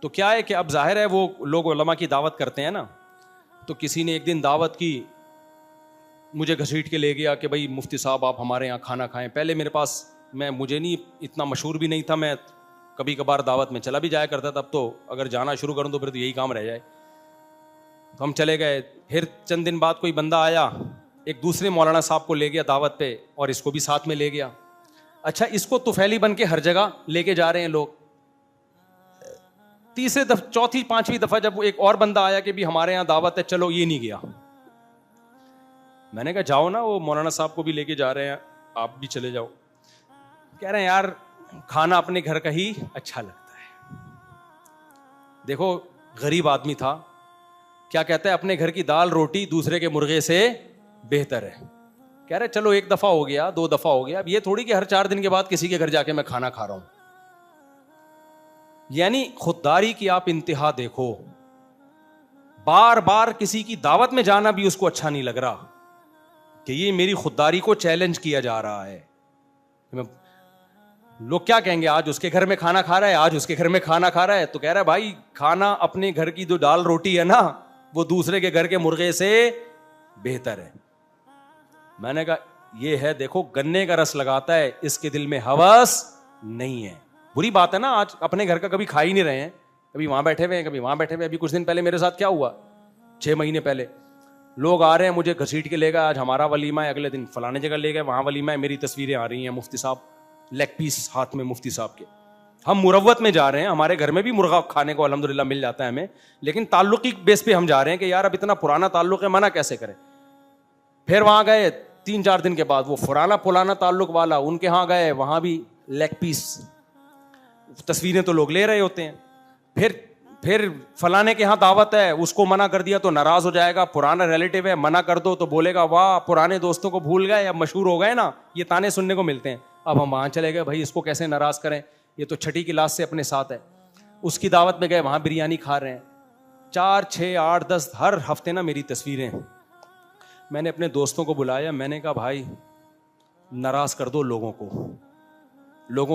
تو کیا ہے کہ اب ظاہر ہے وہ لوگ علماء کی دعوت کرتے ہیں نا, تو کسی نے ایک دن دعوت کی, مجھے گھسیٹ کے لے گیا کہ بھائی مفتی صاحب آپ ہمارے یہاں کھانا کھائیں. پہلے میرے پاس مجھے نہیں اتنا مشہور بھی نہیں تھا, میں کبھی کبھار دعوت میں چلا بھی جایا کرتا تھا. اب تو اگر جانا شروع کروں تو پھر تو یہی کام رہ جائے. تو ہم چلے گئے. پھر چند دن بعد کوئی بندہ آیا, ایک دوسرے مولانا صاحب کو لے گیا دعوت پہ اور اس کو بھی ساتھ میں لے گیا. اچھا, اس کو طفیلی بن کے ہر جگہ لے کے جا رہے ہیں لوگ. تیسرے دفعہ, چوتھی پانچویں دفعہ جب ایک اور بندہ آیا کہ بھی ہمارے یہاں دعوت ہے, چلو, یہ نہیں گیا. میں نے کہا جاؤ نا, وہ مولانا صاحب کو بھی لے کے جا رہے ہیں, آپ بھی چلے جاؤ. کہہ رہے ہیں یار کھانا اپنے گھر کا ہی اچھا لگتا ہے. دیکھو غریب آدمی تھا, کیا کہتا ہے, اپنے گھر کی دال روٹی دوسرے کے مرغے سے بہتر ہے. کہہ رہے چلو ایک دفعہ ہو گیا, دو دفعہ ہو گیا, اب یہ تھوڑی کہ ہر 4 دن کے بعد کسی کے گھر جا کے میں کھانا کھا رہا ہوں. یعنی خودداری کی آپ انتہا دیکھو. بار بار کسی کی دعوت میں جانا بھی اس کو اچھا نہیں لگ رہا کہ یہ میری خودداری کو چیلنج کیا جا رہا ہے. لوگ کیا کہیں گے, آج اس کے گھر میں کھانا کھا رہا ہے, آج اس کے گھر میں کھانا کھا رہا ہے. تو کہہ رہا ہے بھائی کھانا اپنے گھر کی جو دال روٹی ہے نا, وہ دوسرے کے گھر کے مرغے سے بہتر ہے. میں نے کہا یہ ہے, دیکھو گنے کا رس لگاتا ہے, اس کے دل میں ہوس نہیں ہے. بری بات ہے نا, آج اپنے گھر کا کبھی کھا ہی نہیں رہے ہیں, کبھی وہاں بیٹھے ہوئے ہیں, کبھی وہاں بیٹھے ہوئے. ابھی کچھ دن پہلے میرے ساتھ کیا ہوا, 6 مہینے پہلے لوگ آ رہے ہیں مجھے گھسیٹ کے لے گئے, آج ہمارا ولیمہ ہے, اگلے دن فلانے جگہ لے گئے, وہاں ولیمہ ہے, میری تصویریں آ رہی ہیں, مفتی صاحب لیگ پیس ہاتھ میں مفتی صاحب کے. ہم مروت میں جا رہے ہیں, ہمارے گھر میں بھی مرغا کھانے کو الحمدللہ مل جاتا ہے ہمیں, لیکن تعلقی بیس پہ ہم جا رہے ہیں کہ یار اب اتنا پرانا تعلق ہے, منع کیسے کریں. پھر وہاں گئے 3-4 دن کے بعد, وہ پرانا تعلق والا ان کے ہاں گئے, وہاں بھی لیگ پیس, تصویریں تو لوگ لے رہے ہوتے ہیں. پھر فلانے کے ہاں دعوت ہے, اس کو منع کر دیا تو ناراض ہو جائے گا, پرانا ریلیٹیو ہے, منع کر دو تو بولے گا واہ پرانے دوستوں کو بھول گئے, اب مشہور ہو گئے نا. یہ تانے سننے کو ملتے ہیں. اب ہم وہاں چلے گئے, بھائی اس کو کیسے ناراض کریں, یہ تو 6ٹھی کلاس سے اپنے ساتھ ہے. اس کی دعوت میں گئے, وہاں بریانی کھا رہے ہیں. 4, 6, 8, 10 ہر ہفتے نا میری تصویریں. میں نے اپنے دوستوں کو بلایا, میں نے کہا بھائی ناراض کر دو لوگوں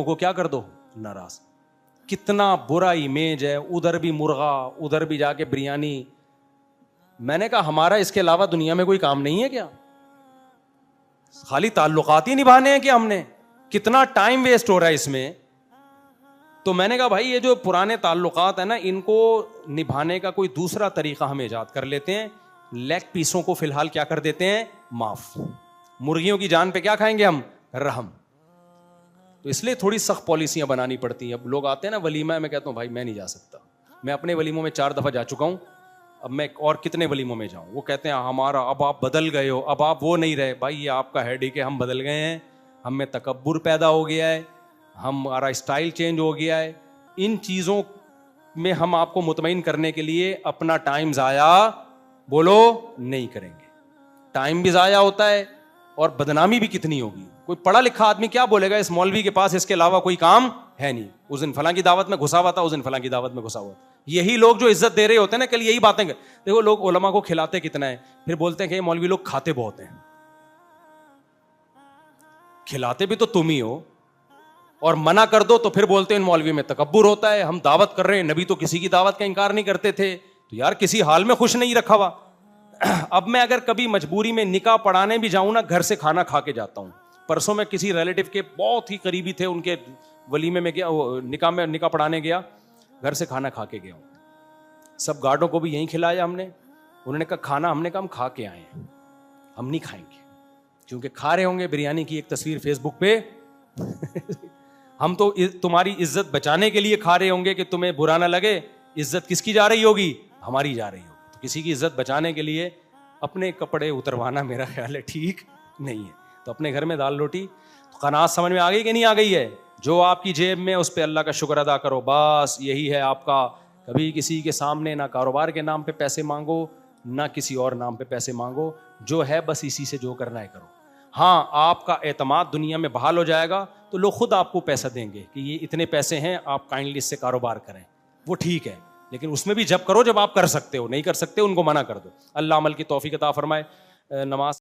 کو کیا کر دو, ناراض. کتنا برا امیج ہے, ادھر بھی مرغا, ادھر بھی جا کے بریانی. میں نے کہا ہمارا اس کے علاوہ دنیا میں کوئی کام نہیں ہے کیا, خالی تعلقات ہی نبھانے ہیں کہ ہم نے, کتنا ٹائم ویسٹ ہو رہا ہے اس میں. تو میں نے کہا بھائی یہ جو پرانے تعلقات ہیں نا, ان کو نبھانے کا کوئی دوسرا طریقہ ہم ایجاد کر لیتے ہیں. لیگ پیسوں کو فی الحال کیا کر دیتے ہیں, معاف. مرغیوں کی جان پہ کیا کھائیں گے ہم, رحم. تو اس لیے تھوڑی سخت پالیسیاں بنانی پڑتی ہیں. اب لوگ آتے ہیں نا ولیمہ, میں کہتا ہوں بھائی میں نہیں جا سکتا, میں اپنے ولیموں میں 4 دفعہ جا چکا ہوں, اب میں اور کتنے ولیموں میں جاؤں. وہ کہتے ہیں ہمارا اب آپ بدل گئے ہو, اب آپ وہ نہیں رہے. بھائی یہ آپ کا ہیڈیک ہے, ہم بدل گئے ہیں, ہم میں تکبر پیدا ہو گیا ہے, ہمارا اسٹائل چینج ہو گیا ہے. ان چیزوں میں ہم آپ کو مطمئن کرنے کے لیے اپنا ٹائم ضائع بولو نہیں کریں گے. ٹائم بھی ضائع ہوتا ہے اور بدنامی بھی کتنی ہوگی. کوئی پڑھا لکھا آدمی کیا بولے گا, اس مولوی کے پاس اس کے علاوہ کوئی کام ہے نہیں, اس دن فلاں کی دعوت میں گھسا ہوا تھا, اس دن فلاں کی دعوت میں گھسا ہوا تھا. یہی لوگ جو عزت دے رہے ہوتے ہیں نا, کل یہی باتیں دیکھو, لوگ علماء کو کھلاتے کتنا ہے, پھر بولتے ہیں کہ یہ مولوی لوگ کھاتے بہت ہیں. کھلاتے بھی تو تم ہی ہو, اور منع کر دو تو پھر بولتے ہیں ان مولوی میں تکبر ہوتا ہے, ہم دعوت کر رہے ہیں, نبی تو کسی کی دعوت کا انکار نہیں کرتے تھے. تو یار کسی حال میں خوش نہیں رکھا ہوا. اب میں اگر کبھی مجبوری میں نکاح پڑھانے بھی جاؤں نا, گھر سے کھانا کھا کے جاتا ہوں. پرسوں میں کسی ریلیٹیو کے بہت ہی قریبی تھے, ان کے ولیمے میں گیا, نکاح پڑھانے گیا, گھر سے کھانا کھا کے گیا ہوں. سب گارڈوں کو بھی یہیں کھلایا ہم نے. انہوں نے کہا کھانا, ہم نے کہا ہم کھا کے آئے ہیں, ہم نہیں کھائیں گے, کیونکہ کھا رہے ہوں گے بریانی کی ایک تصویر فیس بک پہ. ہم تو تمہاری عزت بچانے کے لیے کھا رہے ہوں گے کہ تمہیں برا نہ لگے. عزت کس کی جا رہی ہوگی, ہماری جا رہی ہوگی. تو کسی کی عزت بچانے کے لیے اپنے کپڑے اتروانا میرا خیال ہے ٹھیک نہیں ہے. تو اپنے گھر میں دال روٹی. قناعت سمجھ میں آ گئی کہ نہیں آ گئی ہے؟ جو آپ کی جیب میں اس پہ اللہ کا شکر ادا کرو, بس یہی ہے آپ کا. کبھی کسی کے سامنے نہ کاروبار کے نام پہ پیسے مانگو, نہ کسی اور نام پہ پیسے مانگو. جو ہے بس اسی سے جو کرنا ہے کرو. ہاں آپ کا اعتماد دنیا میں بحال ہو جائے گا تو لوگ خود آپ کو پیسہ دیں گے کہ یہ اتنے پیسے ہیں, آپ کائنڈلی اس سے کاروبار کریں. وہ ٹھیک ہے, لیکن اس میں بھی جب کرو جب آپ کر سکتے ہو, نہیں کر سکتے ان کو منع کر دو. اللہ عمل کی توفیق عطا فرمائے. نماز